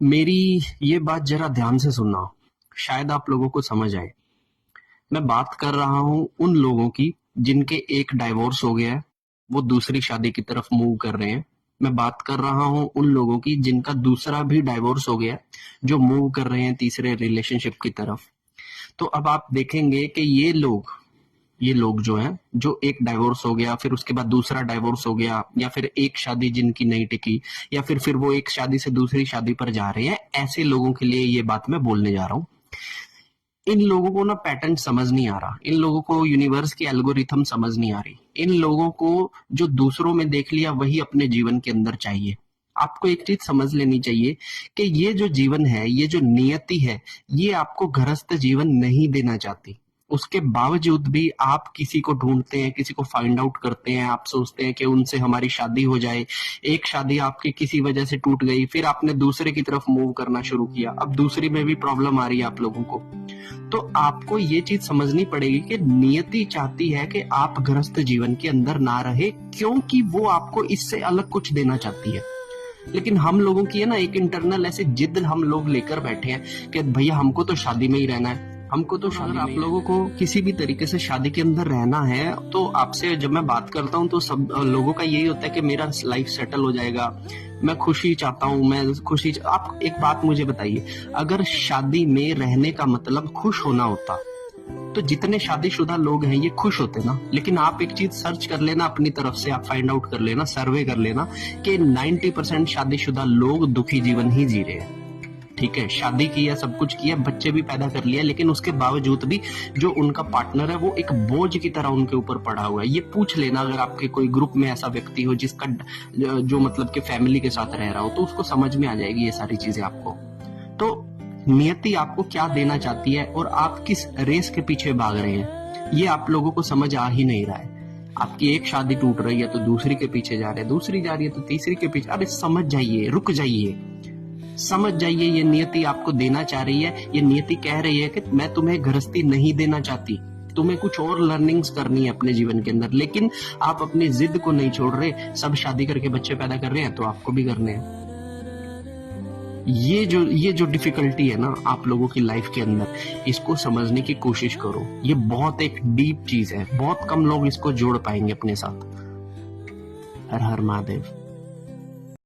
मेरी ये बात जरा ध्यान से सुनना, शायद आप लोगों को समझ आए। मैं बात कर रहा हूं उन लोगों की जिनके एक डाइवोर्स हो गया है, वो दूसरी शादी की तरफ मूव कर रहे हैं। मैं बात कर रहा हूं उन लोगों की जिनका दूसरा भी डाइवोर्स हो गया है, जो मूव कर रहे हैं तीसरे रिलेशनशिप की तरफ। तो अब आप देखेंगे कि ये लोग जो हैं, जो एक डाइवोर्स हो गया, फिर उसके बाद दूसरा डाइवोर्स हो गया, या फिर एक शादी जिनकी नहीं टिकी, या फिर वो एक शादी से दूसरी शादी पर जा रहे हैं, ऐसे लोगों के लिए ये बात मैं बोलने जा रहा हूँ। इन लोगों को ना पैटर्न समझ नहीं आ रहा, इन लोगों को यूनिवर्स की एल्गोरिथम समझ नहीं आ रही। इन लोगों को जो दूसरों में देख लिया वही अपने जीवन के अंदर चाहिए। आपको एक चीज समझ लेनी चाहिए कि ये जो जीवन है, ये जो नियति है, ये आपको गृहस्थ जीवन नहीं देना चाहती। उसके बावजूद भी आप किसी को ढूंढते हैं, किसी को फाइंड आउट करते हैं, आप सोचते हैं कि उनसे हमारी शादी हो जाए। एक शादी आपकी किसी वजह से टूट गई, फिर आपने दूसरे की तरफ मूव करना शुरू किया, अब दूसरी में भी प्रॉब्लम आ रही है आप लोगों को। तो आपको ये चीज समझनी पड़ेगी कि नियति चाहती है कि आप गृहस्थ जीवन के अंदर ना रहे, क्योंकि वो आपको इससे अलग कुछ देना चाहती है। लेकिन हम लोगों की है ना एक इंटरनल ऐसे जिद हम लोग लेकर बैठे हैं कि भैया हमको तो शादी में ही रहना है, हमको तो शादी। आप लोगों को किसी भी तरीके से शादी के अंदर रहना है, तो आपसे जब मैं बात करता हूँ तो सब लोगों का यही होता है कि मेरा लाइफ सेटल हो जाएगा, मैं खुशी चाहता हूँ, मैं खुशी आप एक बात मुझे बताइए, अगर शादी में रहने का मतलब खुश होना होता तो जितने शादीशुदा लोग हैं ये खुश होते ना। लेकिन आप एक चीज सर्च कर लेना, अपनी तरफ से आप फाइंड आउट कर लेना, सर्वे कर लेना कि 90% शादीशुदा लोग दुखी जीवन ही जी रहे हैं। ठीक है, शादी किया, सब कुछ किया, बच्चे भी पैदा कर लिया, लेकिन उसके बावजूद भी जो उनका पार्टनर है वो एक बोझ की तरह उनके ऊपर पड़ा हुआ है। ये पूछ लेना, अगर आपके कोई ग्रुप में ऐसा व्यक्ति हो जिसका जो मतलब कि फैमिली के साथ रह रहा हो, तो उसको समझ में आ जाएगी ये सारी चीजें आपको। तो नियति आपको क्या देना चाहती है और आप किस रेस के पीछे भाग रहे हैं, ये आप लोगों को समझ आ ही नहीं रहा है। आपकी एक शादी टूट रही है तो दूसरी के पीछे जा रहे हैं, दूसरी जा रही है तो तीसरी के पीछे। अरे समझ जाइए, रुक जाइए, समझ जाइए, ये नियति आपको देना चाह रही है। ये नियति कह रही है कि मैं तुम्हें गृहस्थी नहीं देना चाहती, तुम्हें कुछ और लर्निंग्स करनी है अपने जीवन के अंदर, लेकिन आप अपनी जिद को नहीं छोड़ रहे। सब शादी करके बच्चे पैदा कर रहे हैं तो आपको भी करने हैं। ये जो डिफिकल्टी है ना आप लोगों की लाइफ के अंदर, इसको समझने की कोशिश करो। ये बहुत एक डीप चीज है, बहुत कम लोग इसको जोड़ पाएंगे अपने साथ। हर हर महादेव।